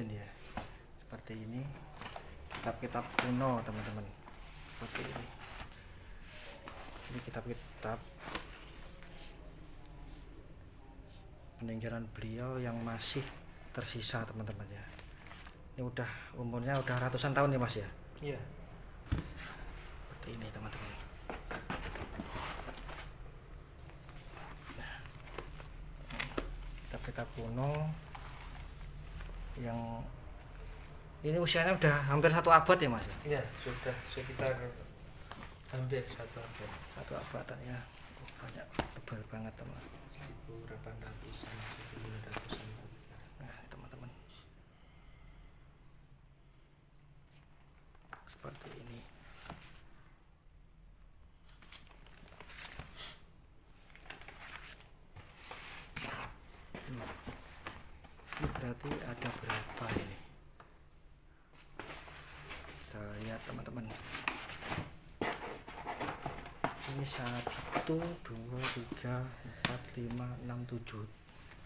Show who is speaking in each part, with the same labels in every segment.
Speaker 1: Saladin ya. Seperti ini. Kitab-kitab kuno teman-teman. Seperti ini. Ini kitab-kitab peninggalan beliau yang masih tersisa teman-teman ya. Ini udah umurnya udah ratusan tahun ya Mas ya.
Speaker 2: Iya.
Speaker 1: Seperti ini teman-teman. Nah, kitab-kitab kuno yang ini usianya udah hampir 1 abad ya Mas.
Speaker 2: Iya, sudah sekitar hampir 1 abad.
Speaker 1: 1 abad ya. Banyak, tebal banget teman.
Speaker 2: 1800-an, 1900-an.
Speaker 1: Nah, teman-teman. Seperti ini. Ini berarti ada berapa ini? Kita lihat teman-teman. Ini 1, 2, 3, 4, 5, 6, 7.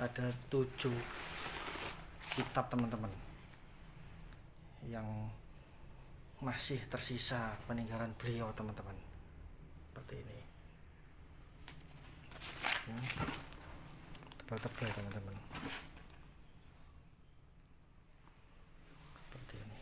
Speaker 1: Ada 7 kitab teman-teman yang masih tersisa peninggalan beliau teman-teman. Seperti ini. Tebal-tebal teman-teman. Seperti ini.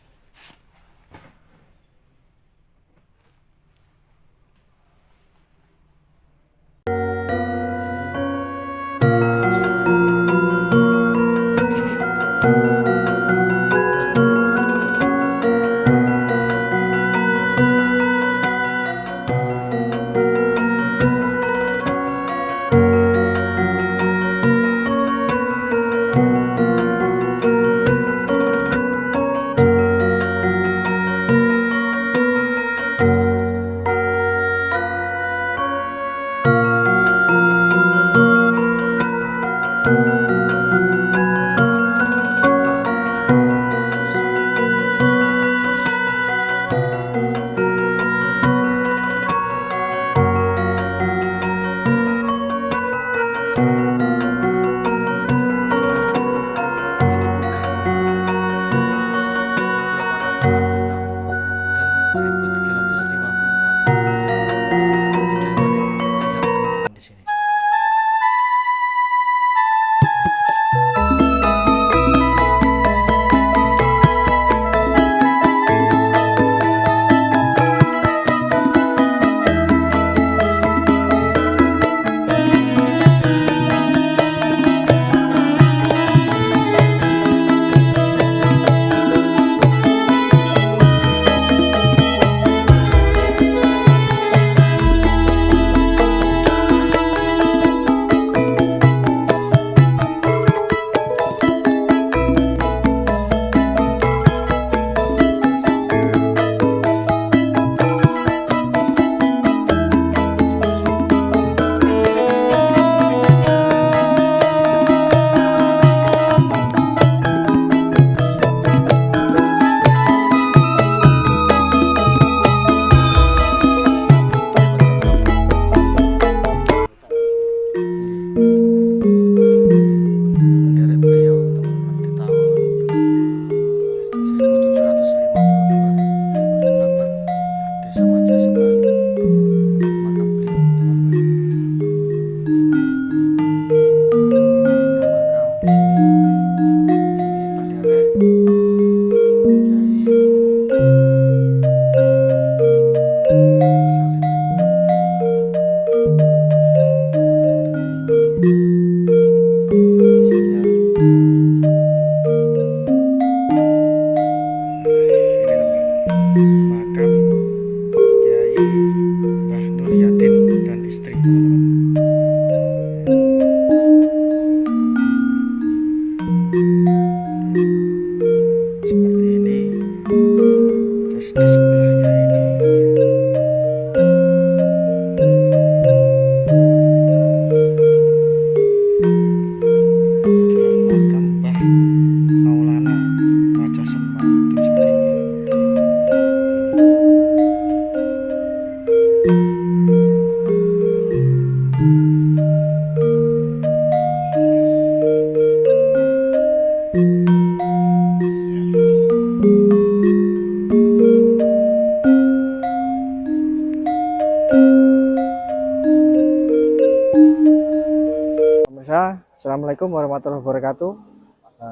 Speaker 1: Assalamualaikum warahmatullahi wabarakatuh.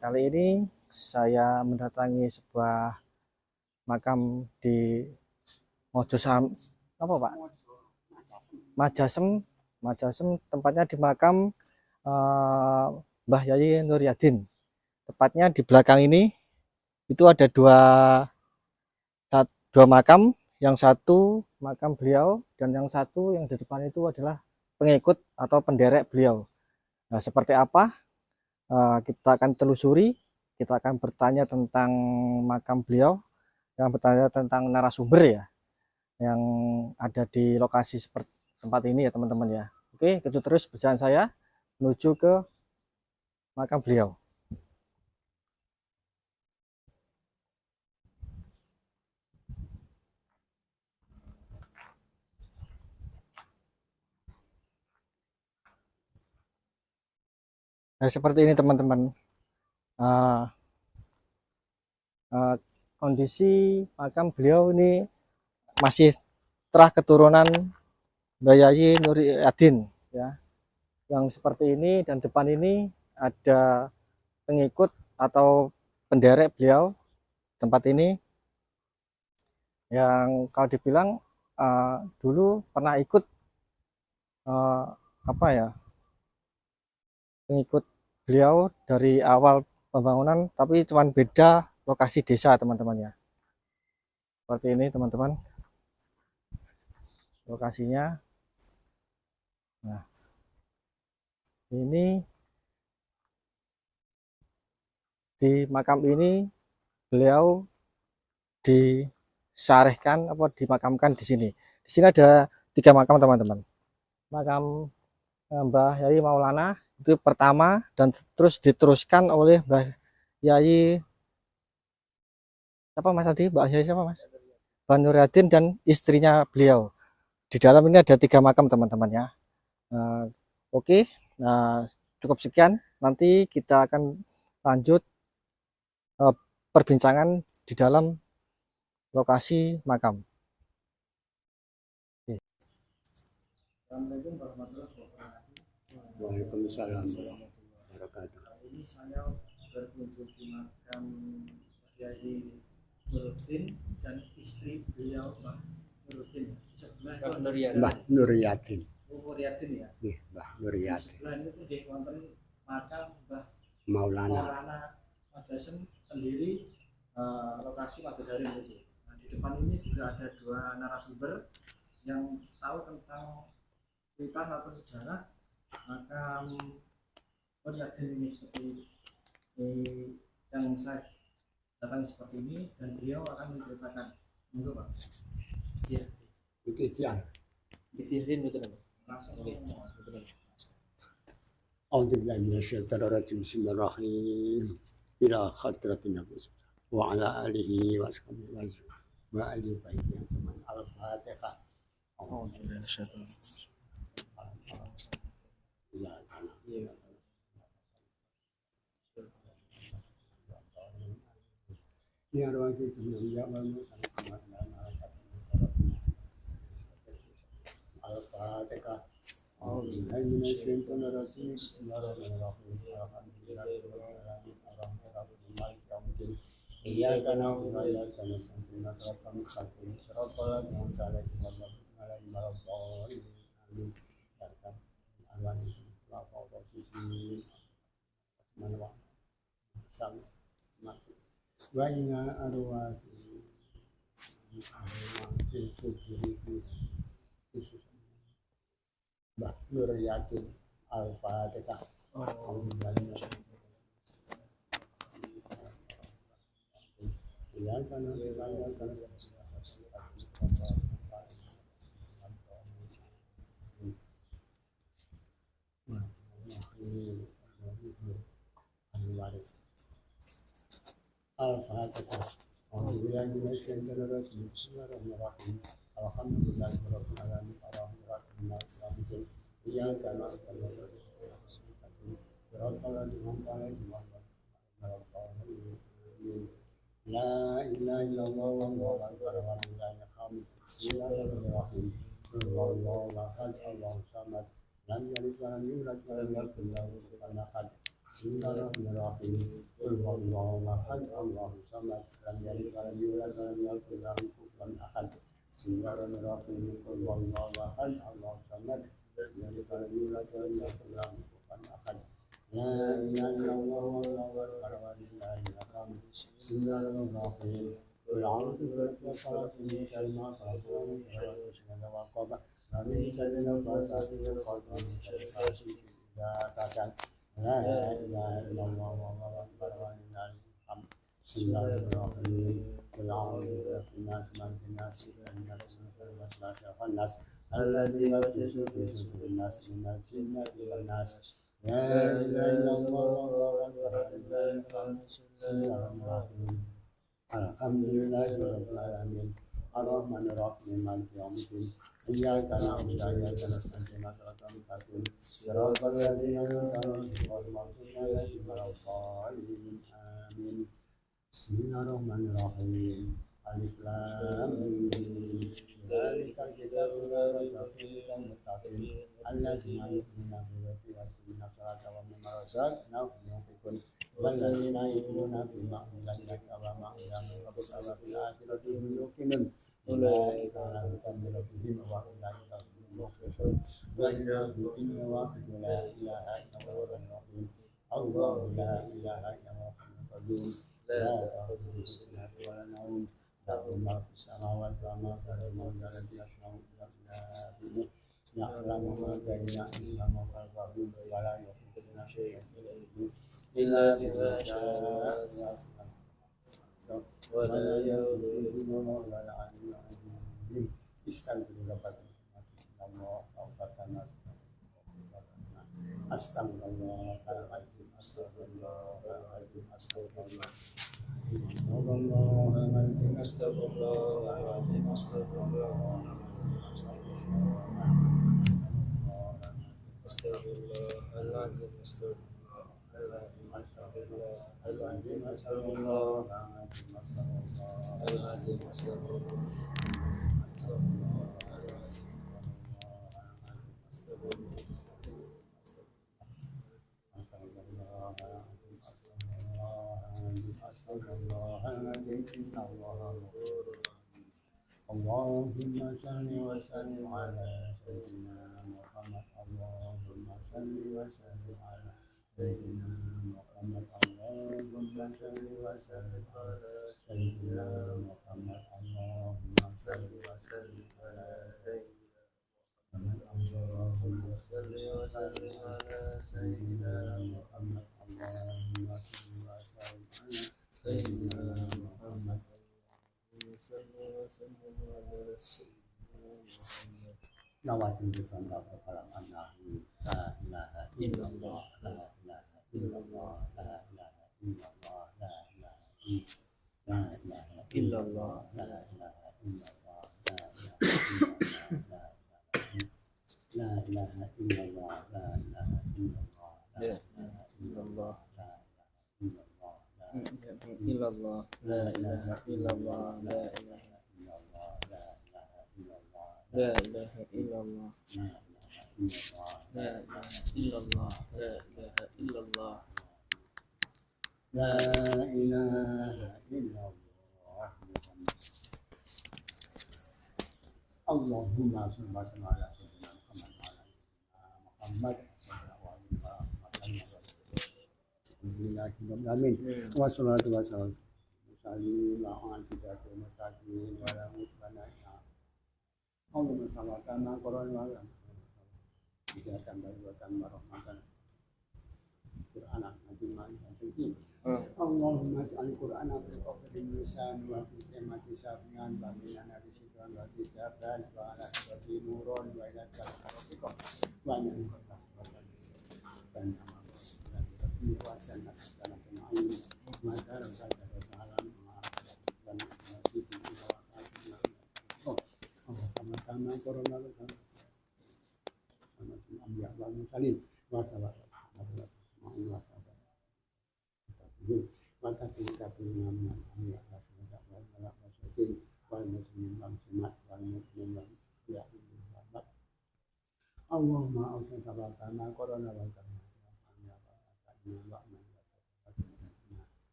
Speaker 1: Kali ini saya mendatangi sebuah makam di Mojosam, apa Pak? Majasem, Majasem, tempatnya di makam Mbah Yayi Nur Yadin. Tepatnya di belakang ini itu ada dua makam, yang satu makam beliau dan yang satu yang di depan itu adalah pengikut atau penderek beliau. Nah, seperti apa? Kita akan telusuri, kita akan bertanya tentang makam beliau, yang bertanya tentang narasumber ya, yang ada di lokasi seperti tempat ini ya teman-teman ya. Oke, itu terus berjalan saya menuju ke makam beliau. Nah, seperti ini teman-teman. Uh, uh, Kondisi makam beliau ini masih terah keturunan Mbah Yayi Nur Yadin ya, yang seperti ini, dan depan ini ada pengikut atau penderek beliau tempat ini, yang kalau dibilang dulu pernah ikut apa ya, pengikut beliau dari awal pembangunan, tapi cuma beda lokasi desa teman-teman ya. Seperti ini teman-teman lokasinya. Nah, ini di makam ini beliau disyarihkan apa dimakamkan di sini. Di sini ada 3 makam teman-teman. Makam Mbah Yayi Maulana itu pertama, dan terus diteruskan oleh Mbah Yayi siapa Mas tadi? Mbah Yayi siapa Mas? Mbah Nur Yadin dan istrinya beliau. Di dalam ini ada 3 makam teman-teman ya. Oke, nah cukup sekian. Nanti kita akan lanjut perbincangan di dalam lokasi makam. Oke. Assalamualaikum warahmatullahi wabarakatuh.
Speaker 3: Waalaikumsalam warahmatullahi wabarakatuh.
Speaker 1: Ini saya berkunjung di makam Yayi Nuruddin dan istri beliau Mbah Nuruddin. Sebelah itu
Speaker 3: Mbah Nur Yadin.
Speaker 1: Nur Yadin ya.
Speaker 3: Nggih, Mbah Nur Yadin.
Speaker 1: Sebelah itu nggih wonten makam Mbah
Speaker 3: Maulana
Speaker 1: Majasem, pendiri lokasi Madasari itu. Nah, di depan ini juga ada 2 narasumber yang tahu tentang cerita atau sejarah makam Nur Yadin ini, seperti yang saya datang seperti ini, dan beliau akan menceritakan. Monggo Pak. Iya.
Speaker 3: Ikhtiar.
Speaker 2: Kecirin betul.
Speaker 1: Langsung.
Speaker 3: A'udzubillahi minasyaitonir rajim. Bismillahirrahmanirrahim. Ila khadratin Nabi wa ala alihi wa sahbihi wa ali baiti teman al-Fatihah. Ya kana. Ya rawi ya al-Fatihah. Bismillahirrahmanirrahim. Iyyaka na'budu wa iyyaka nasta'in. Ihdinas siratal ladzina an'amta 'alaihim ghairil Mbah Nur Yadin. Al-Fatihah. Al-Fatihah. Bismillahirrahmanirrahim. Alhamdulillahi rabbil alamin. Arrahmanirrahim. Iyyaka na'budu wa iyyaka nasta'in. Siratal ladzina an'amta 'alaihim ghairil maghdubi. La ilaha illallah wallahu akbar wa la ilaha illallah. Bismillahirrahmanirrahim. Allahu ahad, Allahu samad. Lam yalid wa lam yulad wa lam yakul lahu kufuwan ahad. Bismillahirrahmanirrahim. Qul huwallahu ahad, Allahu samad, lam yalid wa lam yulad wa lam yakul lahu kufuwan ahad. Bismillahirrahmanirrahim. Qul huwallahu ahad, Allahu samad, lam yalid wa lam yulad wa lam yakul lahu kufuwan ahad. La ilaha illallah wallahu akbar walillahil hamd. Bismillahirrahmanirrahim. Qul a'udzu birabbil falaq min syarri ma khalaq wa min syarri ghasiqin idza waqab wa min syarri naffatsati fil 'uqad wa min syarri hasidin idza hasad. La ilaha illallah wallahu akbar walillahil hamd. Bismillahirrahmanirrahim. Qul a'udzu birabbin nas malikin nas ilahin nas min syarri waswasil khannas alladzi yuwaswisu fi sudurin nas minal jinnati wan nas. La ilaha illallah wallahu akbar walillahil hamd. Bismillahirrahmanirrahim. Alhamdulillahi rabbil alamin. Ar-Rahmanir Rahim. Maliki yaumiddin. Iyyaka na'budu wa iyyaka nasta'in. Ihdinas siratal mustaqim. Siratal ladzina an'amta 'alaihim ghairil maghdubi 'alaihim waladdallin. Amin. Bismillahirrahmanirrahim. Alif lam mim. Dzalikal kitabu la raiba fihi hudal lil muttaqin. Alladzina yu'minuna bil ghaibi wa yuqimuna sholata wa mimma razaqnahum yunfiqun. والذين يؤمنون بما أنزل إليك وما أنزل من قبلك وفي الآخرة هم يوقنون أولئك على هدى من ربهم وأولئك هم المفلحون وإذا ذكرنا واحد لا إله إلا هو الرحيم الله لا إله إلا هو الحي القيوم لا تأخذه سنة ولا نوم له ما في السماوات وما في الأرض الذي يشفع إلا بإذنه يعلم ما بين أيديهم وخلفهم ولا يحيطون بشيء من علمه إلا بما شاء ولا يؤذيه ولا العلي العظيم. استغفر ربكم الله أو فتنا أستغفر الله العظيم أستغفر الله العظيم أستغفر الله أستغفر الله العظيم أستغفر الله العظيم أستغفر الله أستغفر الله العظيم أستغفر اللهم صل وسلم على سيدنا محمد. اللهم صل وسلم على سيدنا محمد. اللهم صل وسلم على سيدنا محمد. اللهم صل وسلم على سيدنا محمد. اللهم صل وسلم على سيدنا محمد. اللهم صل وسلم على سيدنا محمد. Nawatin bukan apa kalau Allah la ilaha illallah la ilaha illallah la ilaha illallah la ilaha illallah la ilaha illallah la ilaha illallah la ilaha illallah la ilaha illallah
Speaker 1: illallah la ilaha illallah la ilaha la ilaha illallah la ilaha illallah la ilaha illallah
Speaker 3: la ilaha illallah. Allahumma shalli ala sayyidina Muhammad Amin. Wassalatu wassalamu ala asyrofil mursalin wa ala Allahumma shalli ala Qur'an wa ala hidayatan wa rahmatan Qur'an al-Azim Allahumma ij'al Qur'ana fi qalbi lisan wa fi qiyamati safiyan wa min al-shaytan wa fi jaban wa ala sirati nurun wa ila al-rafiq wa min dan wa jannat dan ma'in ma daram salam dan masjid sama corona sama ambiya wa musalin wa sallallahu maka kita punya ambiya wa sallallahu wal muslimin wal muslimat wal muslimin ya Allah Allahumma awsin sabakana corona wa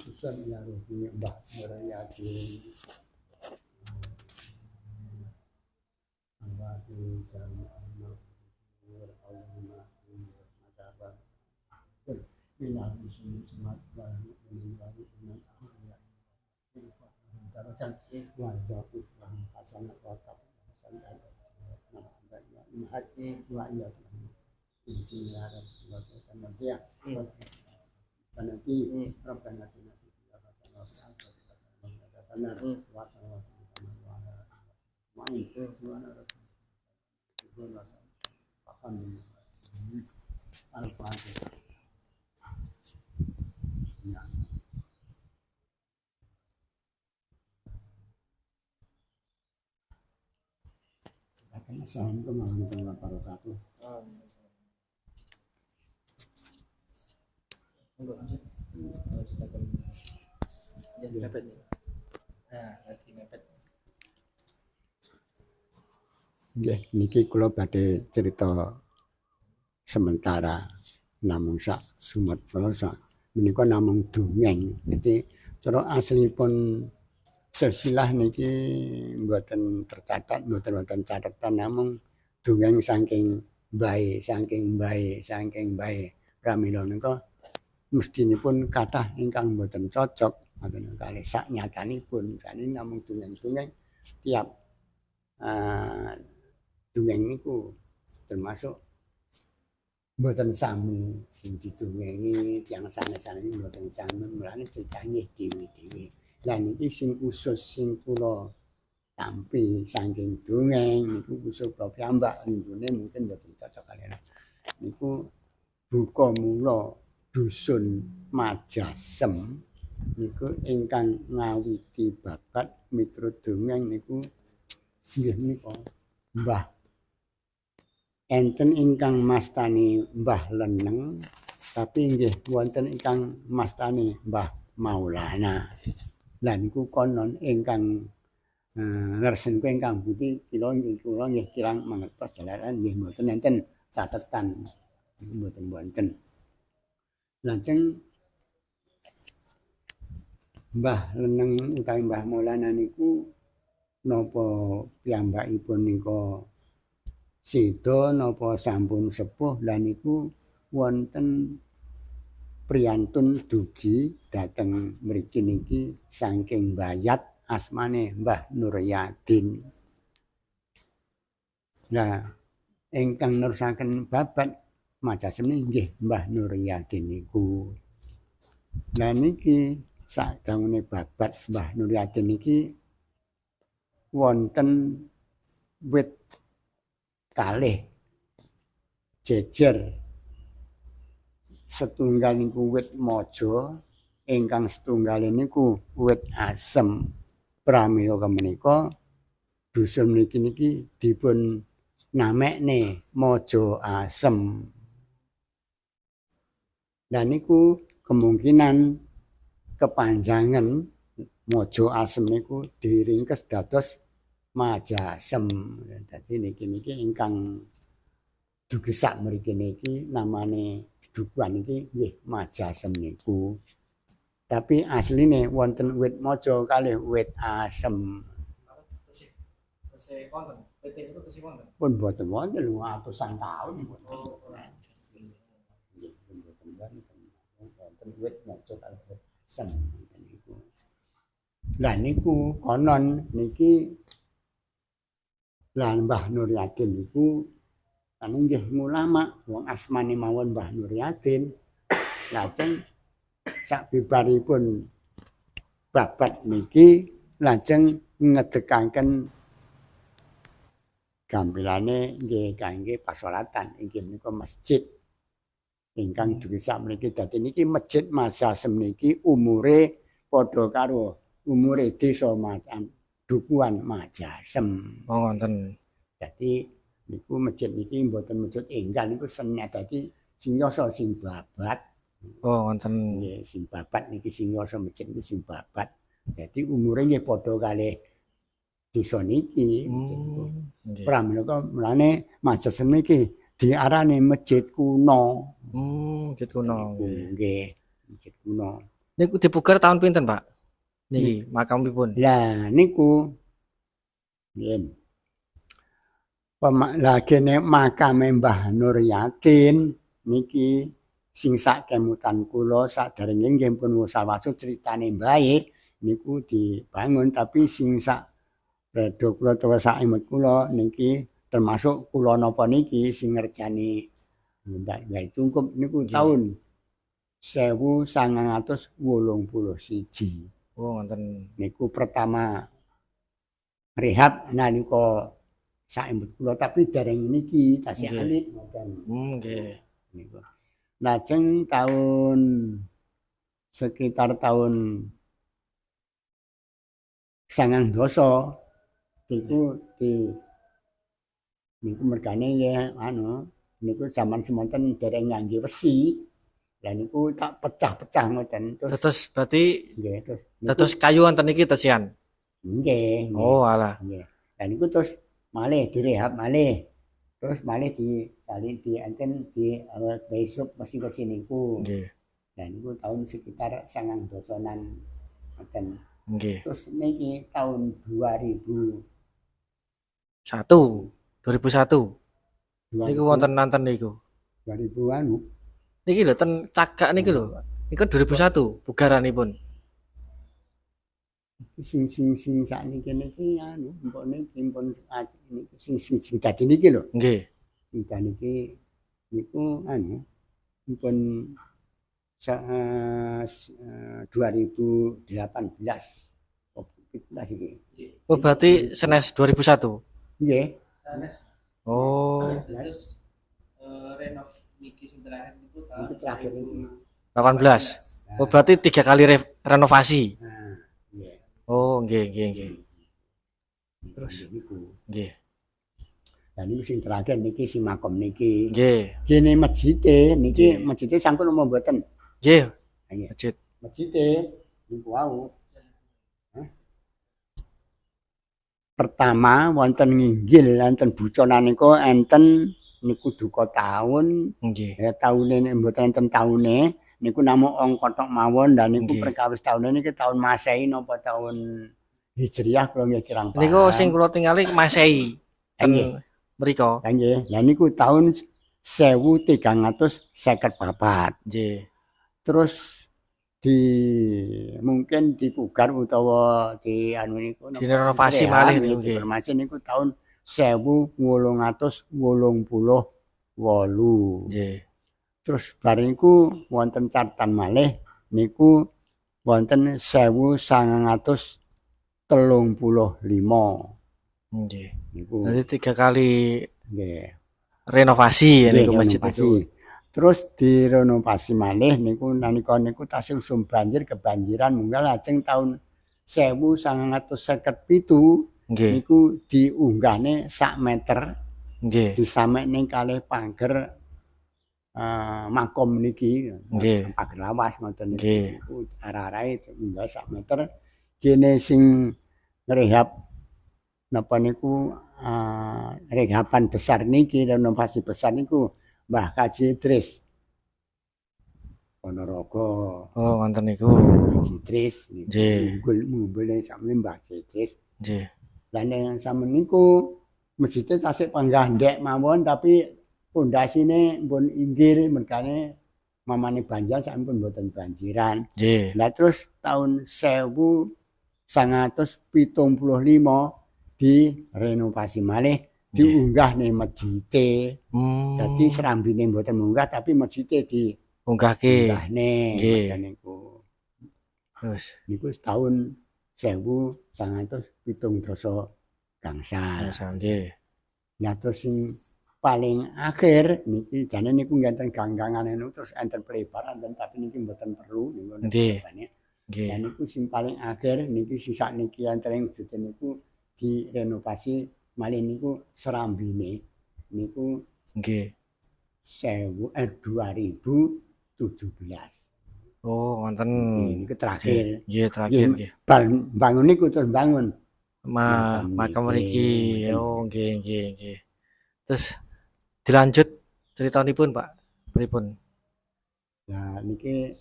Speaker 3: khususan ila ruhi Mbah Nur Yakin Al-Wati Jami'an Nur Al-Umma Madaba Bila Bismillah Semat Wa Mu'min Wa Mu'min Ahliya Darajan Wa Jatuh Wa Hasanat Wa Hasanat Wa Iya Bismillah Wa Tanadiyah Tanati Rabbana Atina Fid Dunya Hasanah Wa Fil Akhirati Hasanah Al-Fatihah. Ya. Assalamualaikum warahmatullahi wabarakatuh.
Speaker 2: Jangan mepet nih. Nah, nanti mepet.
Speaker 3: Nggih, niki kula badhe cerita sementara namung sak Sumatera sak menika namung dongeng. Jadi cara aslipun silsilah niki mboten tercatat, mboten wonten catatan namung dongeng saking mbahe, saking mbahe. Pramila nika mestinipun kathah ingkang mboten cocok ngoten kalih sak nyatanipun. Sakniki namung dongeng-dongeng tiap dongeng niku termasuk mboten sami sing didongengi tiyang sanes-sanes mboten sami mulane critane dhewe-dhewe. Lah niki sing khusus sing kula tampi saking dongeng niku khusus kula piyambak nggone mungkin mboten cocok kaliyan. Niku buka mula dusun Majasem niku ingkang ngawiti babat miturut dongeng niku nggih menika Mbah enten ingkang mastani Mbah Leneng tapi nggih wonten ingkang mastani Mbah Maulana. Lah niku konon ingkang lersen ku ingkang budi kula nggih kirang mangertos jalaran nggih mboten enten catetan mboten wonten. Lajeng Mbah Leneng utawi Mbah Maulana niku napa piyambakipun nika seda napa sampun sepuh lan niku wonten priyantun dugi dhateng mriki niki saking bayat asmane Mbah Nur Yadin. Nah, ingkang nerusaken babat Majasem nggih Mbah Nur Yadin niku. Lah niki sadangune babat Mbah Nur Yadin niki wonten wit kalih jejer setunggal niku wit maja ingkang setunggal niku wit asem. Pramila menika dusun niki dipun namekne Maja Asem. Dan niku kemungkinan kepanjangan Maja Asem niku diringkes dados Majasem. Dadi niki ingkang dugi sak mriki niki namane dukuhan niki nggih Majasem niku. Tapi asline wonten wit maja kalih wit asem.
Speaker 1: Tesih wonten. PT niku tesih wonten.
Speaker 3: Pun boten wonten atusan taun pun. Nggih, pun boten wonten wit maja kalih wit asem niku. Lah niku konon niki lan Mbah Nur Yadin niku anu nggih ulama wong asmane mawon Mbah Nur Yadin. Lajeng sabibaripun babat niki lajeng ngedekaken gampilane nggih kangge pasolatan inggih menika masjid ingkang dugi sak mriki. Dadi niki masjid Majasem niki umure padha karo umure desa Dukuhan Majasem.
Speaker 1: Oh, wonten.
Speaker 3: Dadi niku masjid niki mboten masjid enggal niku senet dadi singasa sing babat.
Speaker 1: Oh, wonten.
Speaker 3: Nggih sing babat niki singasa masjid niki sing babat. Dadi umure nggih padha kalih desa niki. Pramila mulane Majasem niki diarani masjid kuno.
Speaker 1: Masjid kuno.
Speaker 3: Nggih, masjid kuno.
Speaker 1: Niku dipugar tahun pinten, Pak? Niki makamipun.
Speaker 3: Lah niku yen lah kene makame Mbah Nur Yakin niki sing sak kemutan kula saderenge nggih pun wasu critane mbahe niku dibangun tapi sing sak rada kula utawa sak emut kula niki termasuk kula napa niki sing ngerjani ndak tungkup niku
Speaker 1: Nggih.
Speaker 3: taun 1981
Speaker 1: Oh, ngoten.
Speaker 3: niku pertama rehab nalika saembut kula tapi dereng niki tasih
Speaker 1: Nggih.
Speaker 3: alit ngoten
Speaker 1: Nggih.
Speaker 3: niku. Lajeng sekitar tahun 19 niku niku mergane nggih niku zaman semonten dereng ngangge wesi. Lah niku tak pecah-pecah ngoten terus
Speaker 1: Dados berarti
Speaker 3: nggih terus
Speaker 1: dados kayu wonten iki tesian.
Speaker 3: nggih.
Speaker 1: Oh, alah.
Speaker 3: Nggih. Lah niku terus malih direhab malih. Terus malih disalin enten besok mesin-mesin niku.
Speaker 1: Nggih.
Speaker 3: Lah niku tahun sekitar 19-an ngoten.
Speaker 1: Nggih.
Speaker 3: Terus niki tahun 2001
Speaker 1: Niku wonten nanten niku.
Speaker 3: 2000
Speaker 1: Niki lho ten Cagak niki lho. Niku 2001 bugaranipun.
Speaker 3: sing sakniki niki mpun niki sing dadi niki lho.
Speaker 1: Nggih.
Speaker 3: Sing dadi niki niku mpun 2018 17 iki.
Speaker 1: Oh, berarti senes 2001.
Speaker 3: Nggih.
Speaker 2: Sanes.
Speaker 1: Oh,
Speaker 2: Terus renov niki sing terakhir niku tahun
Speaker 3: Niki terakhir niki.
Speaker 1: 18. Oh, berarti 3 kali renovasi.
Speaker 3: Nah, nggih.
Speaker 1: Oh, nggih.
Speaker 3: Terus niku.
Speaker 1: Nggih.
Speaker 3: Dan niku sing terakhir niki sing makom niki.
Speaker 1: Nggih.
Speaker 3: Kene masjide niki masjide sampun umum mboten.
Speaker 1: Nggih.
Speaker 3: Nggih.
Speaker 1: Masjid.
Speaker 3: Masjide niku wau. Pertama wonten nginggil enten buconan niku enten niku duka taun
Speaker 1: Nggih.
Speaker 3: taune mboten enten taune niku namung ongkot mawon dan niku
Speaker 1: Nggih.
Speaker 3: perkawis taune niki taun Masehi napa taun Hijriah kula nggih kirang paham.
Speaker 1: Niku sing kula tingali Masehi.
Speaker 3: Nggih.
Speaker 1: Ten mriko.
Speaker 3: Nggih. Lah niku taun 1354.
Speaker 1: Nggih.
Speaker 3: Terus mungkin dipugar utawa niku
Speaker 1: Direnovasi malih niku nggih.
Speaker 3: Direnovasi niku taun 1888.
Speaker 1: Nggih.
Speaker 3: Terus bar niku wonten cartan malih niku wonten 1935.
Speaker 1: Nggih.
Speaker 3: Niku
Speaker 1: Jadi 3 kali
Speaker 3: nggih.
Speaker 1: renovasi ya niku
Speaker 3: Nggih,
Speaker 1: masjid
Speaker 3: renovasi.
Speaker 1: niku.
Speaker 3: Terus direnovasi malih niku nalika niku tasih usum banjir kebanjiran munggah lajeng taun 1957
Speaker 1: Nggih.
Speaker 3: niku diunggahne sak meter
Speaker 1: Nggih.
Speaker 3: disamekne kalih pager makom niki.
Speaker 1: Nggih.
Speaker 3: Pager lawas ngoten
Speaker 1: Nggih.
Speaker 3: niku arah-arahe unggah sak meter kene sing ngrehab napa niku rehaban besar niki renovasi besar niku Mbah Kaji Idris Ponorogo.
Speaker 1: Oh, wonten niku.
Speaker 3: Kaji Idris
Speaker 1: Nggih.
Speaker 3: munggul sampe Mbah Kaji Idris.
Speaker 1: Nggih.
Speaker 3: Lan yang sampe niku masjidnya tasik panggah ndek mawon tapi pondasine pun inggil mergane mamane banjir sampun mboten banjiran.
Speaker 1: Nggih.
Speaker 3: Lah terus tahun 1975 direnovasi malih diunggah nih masjide. Dadi serambine mboten munggah tapi masjide
Speaker 1: Unggahke.
Speaker 3: diunggahne
Speaker 1: Nggih.
Speaker 3: niku.
Speaker 1: Terus
Speaker 3: Niku tahun 1917 gangsal.
Speaker 1: nggih.
Speaker 3: Nah terus sing paling akhir niki jane niku enten ganggangan terus enten pelebaran tapi niki mboten perlu niku.
Speaker 1: Nggih.
Speaker 3: Nggih. Lah niku sing paling akhir niki sisa niki enten wujud niku direnovasi malih niku serambine niku
Speaker 1: Nggih.
Speaker 3: 2017.
Speaker 1: Oh, wonten.
Speaker 3: Niku terakhir.
Speaker 1: Nggih, terakhir nggih.
Speaker 3: Bangun niku terus bangun.
Speaker 1: Makam mriki. Oh, nggih. Terus dilanjut ceritanipun, Pak. Pripun?
Speaker 3: Nah niki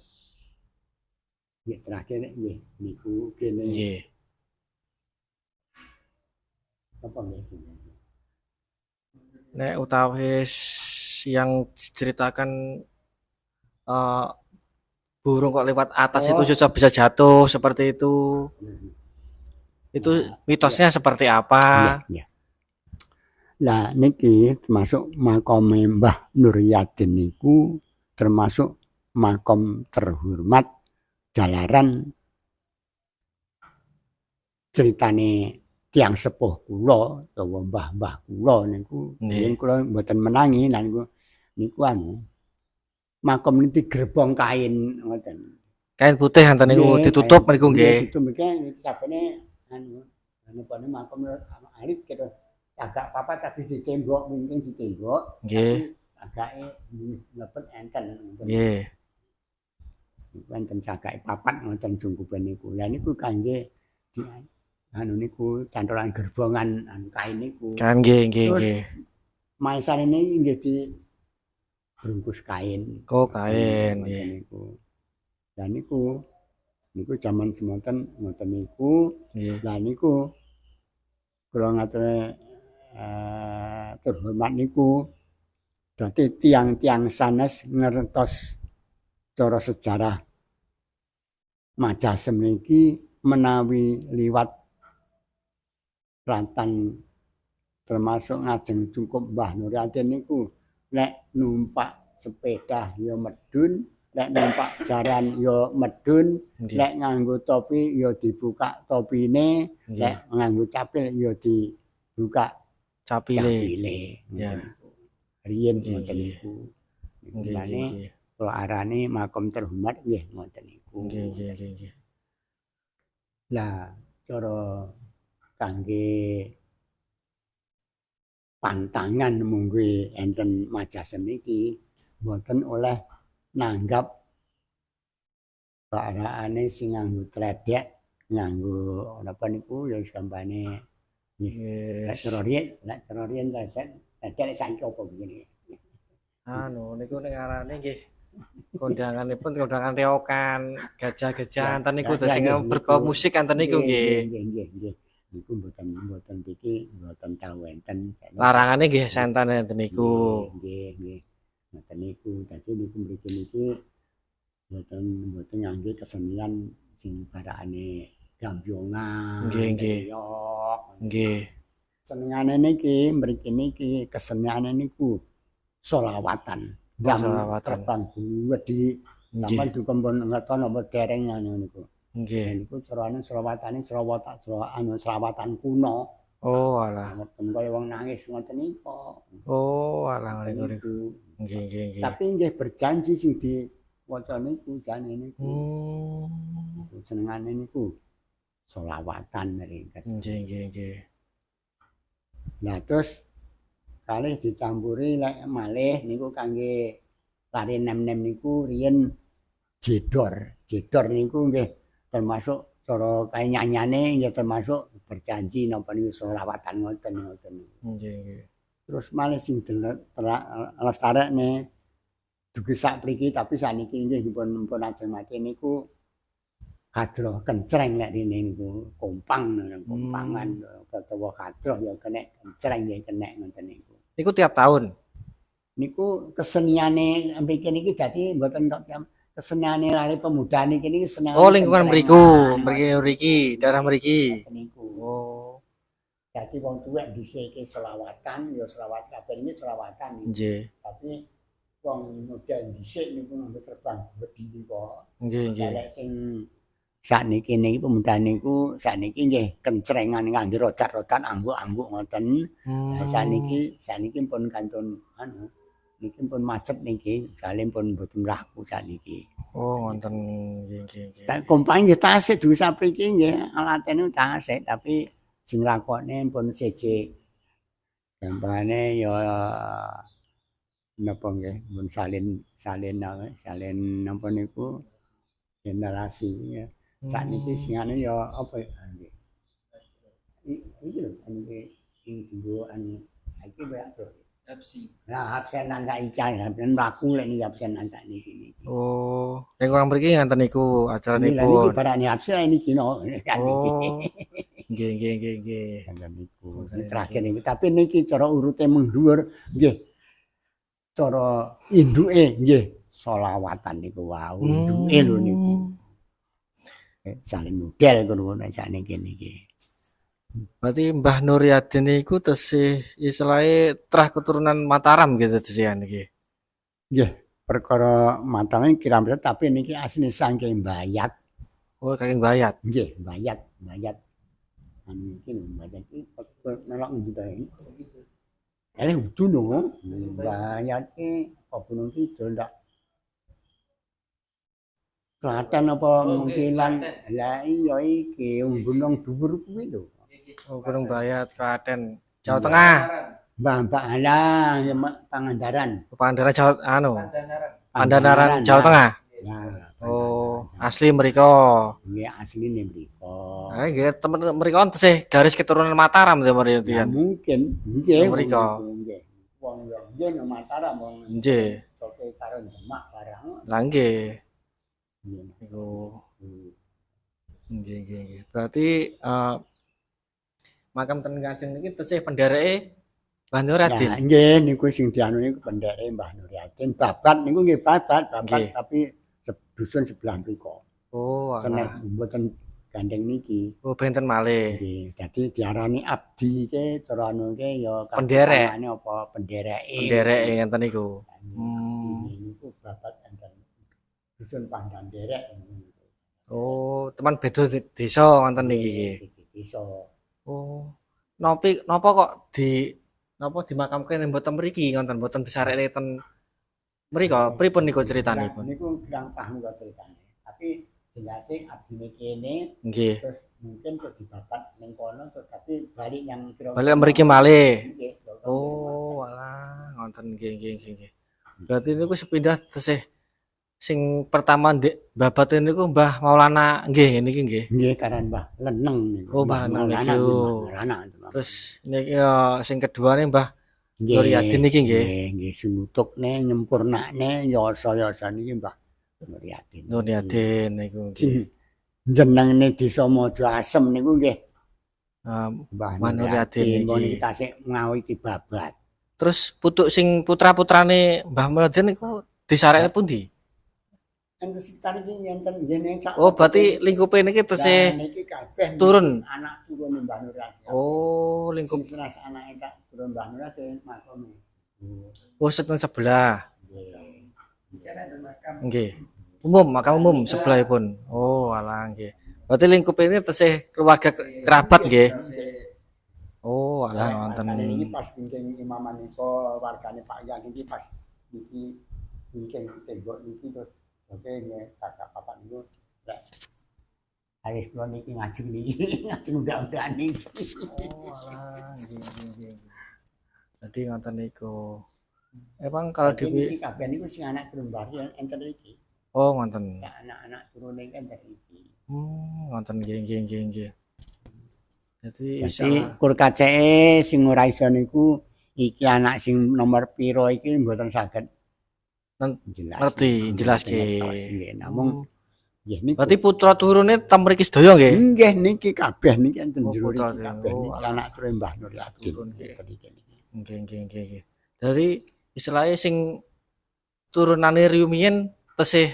Speaker 3: Nggih terakhir nggih niku kene
Speaker 1: Nggih.
Speaker 3: apa nggih?
Speaker 1: Nek utawis yang diceritakan eh, burung kok lewat atas itu
Speaker 3: Oh,
Speaker 1: susah bisa jatuh seperti itu. Itu
Speaker 3: nah,
Speaker 1: mitosnya seperti apa?
Speaker 3: iya, iya. Lah niki termasuk makome Mbah Nuryadin niku termasuk makom terhormat jalaran ceritane tiang sepuh kula utawa mbah-mbah kula niku yen
Speaker 1: Nggih.
Speaker 3: kula mboten menangi lan niku makom niki gerbong kain ngoten.
Speaker 1: Kain putih enten niku
Speaker 3: Nggih,
Speaker 1: ditutup niku
Speaker 3: nggih
Speaker 1: nggih.
Speaker 3: ditumeke sabene napa makom alit kira agak papat tapi ditembok mungkin ditembok
Speaker 1: Nggih.
Speaker 3: tapi agake mlebet enten ngoten.
Speaker 1: Nggih.
Speaker 3: Wonten cagake papat ngoten jungkupan niku. Lah niku kangge niku cantolan gerbongan kain niku.
Speaker 1: Kan nggih, nggih,
Speaker 3: Terus
Speaker 1: nggih.
Speaker 3: maesane niki nggih dibungkus kain.
Speaker 1: Oh, kain
Speaker 3: Ngoten
Speaker 1: nggih.
Speaker 3: niku. Lah niku jaman semonten ngoten niku.
Speaker 1: Nggih.
Speaker 3: Lah niku kula ngaturi terhormat niku dadi tiang-tiang sanes ngertos cara sejarah Majasem niki menawi liwat Rantan termasuk ngajeng cukup Mbah Nuryadin niku nek numpak sepeda ya medun, nek numpak jaran ya medun,
Speaker 1: Nggih.
Speaker 3: nek nganggo topi ya dibuka topine,
Speaker 1: Nggih.
Speaker 3: nek nganggo capil ya dibuka
Speaker 1: Capile.
Speaker 3: capile.
Speaker 1: Ya.
Speaker 3: Riyen
Speaker 1: Nggih,
Speaker 3: ngoten
Speaker 1: nggih.
Speaker 3: niku.
Speaker 1: Nggih,
Speaker 3: Mulane
Speaker 1: nggih.
Speaker 3: kula arani makom terhormat nggih ngoten niku.
Speaker 1: Nggih, nggih, nggih, nggih.
Speaker 3: Lah cara kangge pantangan mungguh enten Majasem niki mboten oleh nanggap keadaane sing nganggo tledek nganggo napa niku ya gampane lek cara riyen tledek saiki apa begini
Speaker 1: Anu niku ning arane nggih kondanganipun kondangan reokan, gajah-gajahan enten niku
Speaker 3: Ya,
Speaker 1: sing
Speaker 3: ya,
Speaker 1: berbau
Speaker 3: niku.
Speaker 1: musik enten niku nggih.
Speaker 3: Nggih. Niku mboten iki mboten tau enten.
Speaker 1: Larangane nggih senten enten niku.
Speaker 3: Nggih. Ngoten niku. Dadi niku mriki niki mboten ngangge kesenian sing barakane gambyongan.
Speaker 1: Nggih.
Speaker 3: Reog.
Speaker 1: Nggih.
Speaker 3: Senengane niki mriki niki keseniane niku solawatan.
Speaker 1: Solawatan.
Speaker 3: Terbang wedi sampeyan dikumpul ngeton apa dereng niku.
Speaker 1: Nggih.
Speaker 3: Niku carane selawatane selawatan kuno.
Speaker 1: Oh, alah.
Speaker 3: Ngoten kaya wong nangis ngoten niku.
Speaker 1: Oh, alah niku. Nggih.
Speaker 3: Tapi nggih berjanji sing diwaca niku jane niku. Senengane niku selawatan ringkes.
Speaker 1: Nggih.
Speaker 3: Nah terus kalih dicampuri lek malih niku kangge lari nem-nem niku riyen jedor. Jedor niku nggih termasuk cara kaya nyanyane nggih termasuk berjanji napa niku selawatan ngoten.
Speaker 1: Nggih.
Speaker 3: Terus malih sing lestarekne dugi sak priki tapi saniki nggih pun ajeng mati niku kadro kencreng lek rene niku kompangan utawa kadro ya kena kencreng nggih kena ngoten niku.
Speaker 1: Niku tiap tahun.
Speaker 3: Niku keseniane mriki niki dadi mboten tok keseniane lari pemuda niki kesenian.
Speaker 1: Oh, lingkungan mriki, daerah mriki.
Speaker 3: Niku.
Speaker 1: Oh.
Speaker 3: Dadi wong tuwek dhisik selawatan ya selawat kabeh iki selawatan.
Speaker 1: Nggih.
Speaker 3: Tapi wong muda dhisik niku nganggo terbang wedi kok.
Speaker 1: Nggih.
Speaker 3: Lek sing sakniki niki pemuda niku sakniki nggih kencrengan ngangge rodat-rodat angguk-angguk ngoten. Lah sakniki pun kantun niki pun macet niki, salim pun mboten laku sakniki.
Speaker 1: Oh, wonten nggih.
Speaker 3: Tak kompang nggih tasik duwe sapriki nggih alatene tasik tapi sing lakone pun siji. Gampangane ya napa nggih mun salin napa niku generasi ya. Sakniki sing anu ya apa nggih. Iki lho sing dienggo iki wae atur.
Speaker 2: Absi.
Speaker 3: Nah, absenan saiki absen mlaku lek niki absenan sakniki.
Speaker 1: Oh, ning wong mriki ngenten niku
Speaker 3: Niki lah niki
Speaker 1: acaranipun.
Speaker 3: barane absen niki no.
Speaker 1: Oh, nggih nggih nggih nggih.
Speaker 3: Ngoten niku.
Speaker 1: Ngoten
Speaker 3: Ini terakhir
Speaker 1: niki.
Speaker 3: niku. Tapi niki cara urute mengdhuwur nggih. Cara induke nggih selawatan niku wau. Induke lho niku. Saling model ngono sakniki niki.
Speaker 1: Berarti Mbah Nuryadin iku tesih istilahnya trah keturunan Mataram gitu tesian niki.
Speaker 3: Nggih, perkara matane kira-kira tapi niki asli saking Bayat.
Speaker 1: Oh, Kakek Bayat.
Speaker 3: Nggih, Bayat. Anu iki Bayat iki melok ngendi ta iki? Udu lho. Bayat iki apa Gunung Kidul ndak? Klaten apa mungkinan? Lah iya iki gunung dhuwur kuwi lho.
Speaker 1: Oh, Gunung Bayat, Klaten, Jawa Tengah.
Speaker 3: Mbah alah Pangandaran.
Speaker 1: Pangandaran Jawa
Speaker 2: Pandanaran.
Speaker 1: Pandanaran Jawa Tengah.
Speaker 3: Nah,
Speaker 1: Oh, asli mriko.
Speaker 3: nggih asline mriko.
Speaker 1: Nah, nggih temen mriko tesih garis keturunan Mataram to
Speaker 3: Ya
Speaker 1: mriki.
Speaker 3: mungkin nggih
Speaker 1: Mriko.
Speaker 3: nggih. Wong yo nggih nang Mataram wong
Speaker 1: Nggih.
Speaker 3: soke karo Demak barang.
Speaker 1: Lah nggih.
Speaker 3: Nggih.
Speaker 1: Niku nggih nggih nggih. Berarti makam ten Kajeng niki tesih pendereke Mbah Nuryadin.
Speaker 3: Ya nggih niku sing dianu niku pendeke Mbah Nuryadin. Babat niku nggih babat
Speaker 1: Nggih.
Speaker 3: tapi dusun sebelah mriko.
Speaker 1: Oh,
Speaker 3: Senek
Speaker 1: alah.
Speaker 3: mboten gandeng niki.
Speaker 1: Oh, benten malih.
Speaker 3: Nggih, dadi diarani abdi ke cara anu ke ya
Speaker 1: Penderek.
Speaker 3: kapanane apa pendereke.
Speaker 1: Pendereke ngenten niku.
Speaker 3: Niku babat enten dusun Pandan Derek.
Speaker 1: Oh, teman beda desa wonten niki nggih.
Speaker 3: Desa.
Speaker 1: Oh. Napa kok dimakamke ning mboten mriki ngoten mboten disareke ten mriko? Pripun niku critanipun?
Speaker 3: Niku kurang paham kok ceritane. Tapi jelasé abdine kene
Speaker 1: Nggih.
Speaker 3: terus mungkin kok dibabat ning kono terus tapi balik yang kira
Speaker 1: Balik mriki malih.
Speaker 3: Nggih.
Speaker 1: Oh, alah ngoten nggih nggih nggih. Berarti niku sepindah tesih sing pertama ndek babat niku Mbah Maulana nggih niki nggih.
Speaker 3: Nggih karan Mbah Leneng niku.
Speaker 1: Oh, Mbah Leneng niku.
Speaker 3: Maulana.
Speaker 1: Terus niki sing keduane Mbah
Speaker 3: Nggih.
Speaker 1: Nuryadin niki nggih.
Speaker 3: Nggih sinutukne nyempurnakne yasa-yasa niki Mbah Nuryadin.
Speaker 1: Nuryadin niku nggih.
Speaker 3: Sing jenenge Desa Maja Asem niku nggih Mbah
Speaker 1: Nuryadin
Speaker 3: Nuryadin
Speaker 1: iki.
Speaker 3: tasik ngawiti babat.
Speaker 1: Terus sing putra-putrane Mbah Nuryadin niku disareke pundi?
Speaker 3: Enten sekitar iki enten ngene sak.
Speaker 1: Oh, berarti lingkupe niki tesih
Speaker 3: niki kabeh
Speaker 1: turun.
Speaker 3: anak turune Mbah Nuryadin.
Speaker 1: Oh, lingkup.
Speaker 3: Sing seras anake tak turun Mbah Nuryadin makome.
Speaker 1: Oh, seteng sebelah.
Speaker 2: Bicara ada makam.
Speaker 1: Nggih. Makam umum sebelahipun. Oh, alah nggih. Berarti lingkup ini tesih keluarga kerabat nggih. Oh, alah wonten.
Speaker 3: Ini pas pingking imaman niko wargane Pak Yan iki pas niki pingking tembok niki terus oke nggih kakak papak niku lek Haris kula niki ngajeng niki ngajeng undang-undang niki.
Speaker 1: Oh, alah nggih nggih. Jadi ngoten niku. Emang kalau
Speaker 3: niki kabeh niku sing anak turun bari enten iki.
Speaker 1: Oh, ngoten.
Speaker 3: Anak-anak turune enten iki.
Speaker 1: Ngoten nggih nggih nggih nggih. Jadi
Speaker 3: kur kaceke sing ora iso niku iki anak sing nomor piro iki mboten saged jelas.
Speaker 1: ngerti jelaske.
Speaker 3: Nggih, namung nggih niku.
Speaker 1: Berarti putra turune tem mriki sedaya nggih?
Speaker 3: Nggih niki kabeh niki enten jero
Speaker 1: putra
Speaker 3: iki
Speaker 1: turun.
Speaker 3: kabeh
Speaker 1: Oh,
Speaker 3: niki anak turun Mbah Nuryadin.
Speaker 1: turun, nggih.
Speaker 3: Nggih.
Speaker 1: Nggih nggih nggih. Dari istilahnya sing turunane riumiyen tesih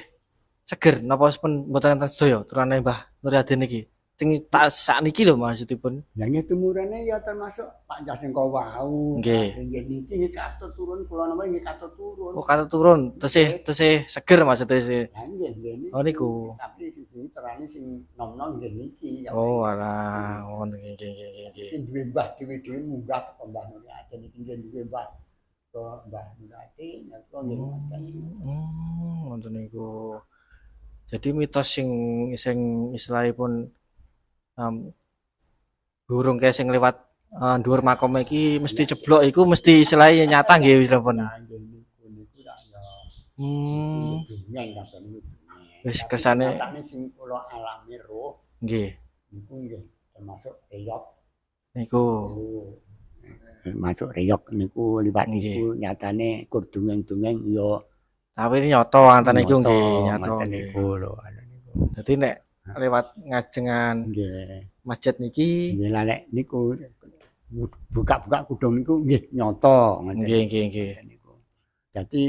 Speaker 1: seger napa pun mboten enten sedaya turunane Mbah Nuryadin niki. Sing tak sakniki lho maksudipun.
Speaker 3: Lah nggih tumurane ya termasuk Pak Jasengko wau.
Speaker 1: Nggih.
Speaker 3: Nggih niki nggih katut turun kula napa nggih katut turun.
Speaker 1: Oh, kata turun tesih seger maksudnya sih.
Speaker 3: Lah nggih nggih
Speaker 1: Oh, niku.
Speaker 3: Tapi di sini terane sing nom-nom nggih niki.
Speaker 1: Oh, alah, ngoten nggih nggih nggih nggih.
Speaker 3: Iki duwe mbah dhewe-dhewe munggah ke Mbah Nuryadin iki nggih duwe mbah ke Mbah Nuryadin ya kula nggih ngoten.
Speaker 1: Ngoten niku. Jadi mitos sing istilahipun burung kae sing lewat dhuwur makam iki mesti ceblok iku mesti istilahnya nyata nggih wis-pun.
Speaker 3: Nggih niku rak ya. Dongeng kabeh niku.
Speaker 1: Wis kersane
Speaker 3: Katane sing kula alami roh
Speaker 1: nggih.
Speaker 3: niku nggih termasuk reyot.
Speaker 1: Niku.
Speaker 3: masuk reyok niku liwat
Speaker 1: Nggih.
Speaker 3: niku nyatane kur dungeng-dungeng ya
Speaker 1: Tapi ini nyoto anten niku
Speaker 3: nyoto,
Speaker 1: nggih, nyoto
Speaker 3: ngoten
Speaker 1: nggih.
Speaker 3: niku lho anu niku.
Speaker 1: Dadi nek lewat ngajengan
Speaker 3: Nggih.
Speaker 1: masjid niki
Speaker 3: Nggih lah nek niku buka-buka kudung niku nggih nyoto ngoten.
Speaker 1: nggih.
Speaker 3: Ngoten niku. Dadi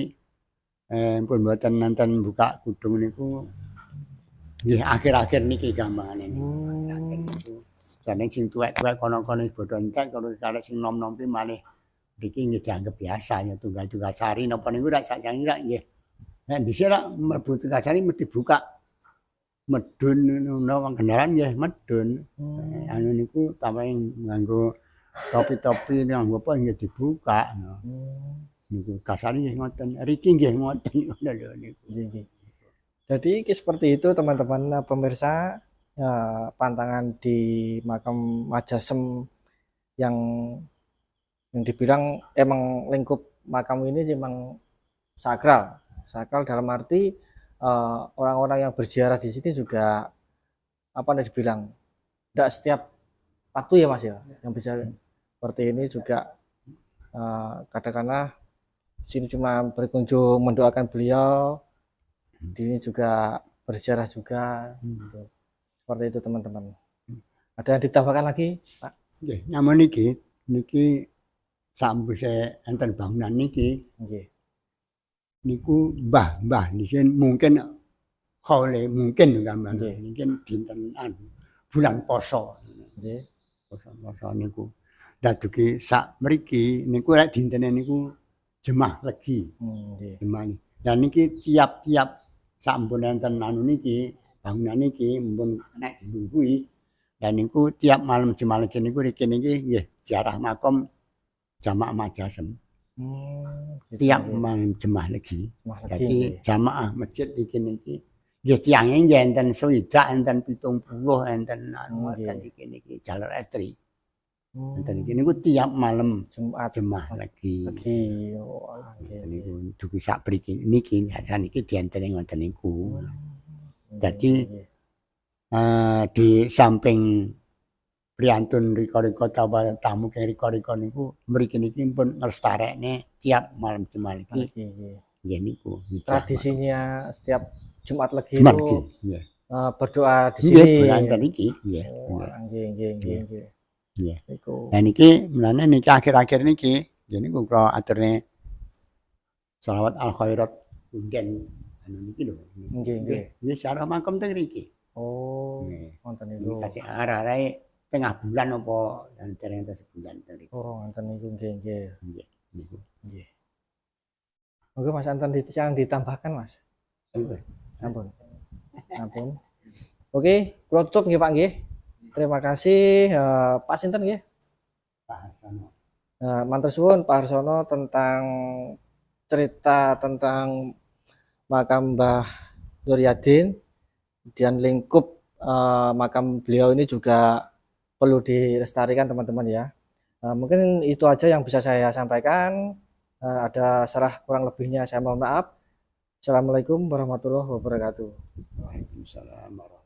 Speaker 3: pun mboten nonton buka kudung niku nggih akhir-akhir niki gampangane niku. Akhir niku. Jane sing tuwek-tuwek kono-kono bodho entek kalau karek sing nom-nom ki malih mriki nggih dianggep biasa ya tunggal-tunggal sari napa niku rak sakjane rak nggih. Nek dhisik rak mlebu tunggal sari mesti buka medun ngono wong kendaraan nggih medun. Anu niku tambahe nganggo topi-topi nganggo apa nggih dibuka. Niku kasane nggih ngoten. Riki nggih ngoten ngono lho niku.
Speaker 1: Nggih. Jadi seperti itu teman-teman pemirsa pantangan di makam Majasem yang dibilang emang lingkup makam ini memang sakral dalam arti orang-orang yang berziarah di sini juga apa nih dibilang tidak setiap waktu ya Mas ya yang bisa seperti ini juga katakanlah sini cuma berkunjung mendoakan beliau di ini juga berziarah juga gitu. Seperti itu teman-teman. Ada yang ditambahkan lagi Pak?
Speaker 3: Nggih, namun niki sambuse enten bangunan niki
Speaker 1: Nggih.
Speaker 3: niku mbah-mbah disin mungkin khole mungkin gambar
Speaker 1: Nggih.
Speaker 3: mungkin dinten bulan poso.
Speaker 1: Nggih.
Speaker 3: Poso niku. Daduki sak mriki niku lek dintene niku jemah legi.
Speaker 1: Nggih.
Speaker 3: Jemah. Dan niki tiap-tiap sampun enten anu niki bangunan niki mumpun nek dibukuhi dan niku tiap malam jemah legi niku riki niki nggih ziarah makam jamaah Majasem.
Speaker 1: Gitu,
Speaker 3: Tiap
Speaker 1: nggih.
Speaker 3: malam jemah legi.
Speaker 1: Jemah legi,
Speaker 3: Jadi
Speaker 1: nggih.
Speaker 3: jamaah masjid iki niki nggih tiange nggih enten swidak enten 70 enten anu
Speaker 1: Nggih.
Speaker 3: enten iki niki jalur estri.
Speaker 1: Hmm,
Speaker 3: Enten iki niku tiap malam
Speaker 1: Jumat
Speaker 3: jemah legi.
Speaker 1: legi. Oh, nggih.
Speaker 3: Niku dugi sak mriki niki niki dienteni ngoten niku. Jadi
Speaker 1: Nggih.
Speaker 3: di samping priyantun rika-rika tamu keng rika-rika niku mriki niki pun nglestarekne tiap malam jemah legi
Speaker 1: Legi, nggih.
Speaker 3: nggih niku.
Speaker 1: Tradisinya setiap Jumat legi
Speaker 3: Jemah
Speaker 1: itu
Speaker 3: legi. Nggih.
Speaker 1: berdoa di
Speaker 3: Nggih
Speaker 1: sini.
Speaker 3: berantun iki nggih.
Speaker 1: Oh, nggih.
Speaker 3: Nggih.
Speaker 1: Iku.
Speaker 3: Nah niki mulane niki akhir-akhir niki nggih niku kula aturne shalawat al khairat punden anu niki lho.
Speaker 1: Nggih.
Speaker 3: Nggih sareng makam teng mriki.
Speaker 1: Oh,
Speaker 3: Nggih.
Speaker 1: wonten
Speaker 3: Ini
Speaker 1: niku.
Speaker 3: kasih arah-arahe tengah bulan apa dereng sebulan teng mriki.
Speaker 1: Oh, wonten niku nggih.
Speaker 3: Nggih. Niku.
Speaker 1: Nggih. Oke Mas Anton yang ditambahkan Mas. Ampun. Oke, kula tutup nggih Pak nggih. Terima kasih Pak Sinten nggih.
Speaker 3: Pak Harsono.
Speaker 1: Matur suwun Pak Harsono tentang cerita tentang makam Mbah Nuryadin dan lingkup makam beliau ini juga perlu dilestarikan teman-teman ya. Mungkin itu aja yang bisa saya sampaikan. Ada salah kurang lebihnya saya mohon maaf. Assalamualaikum warahmatullahi wabarakatuh.
Speaker 3: Waalaikumsalam warahmatullahi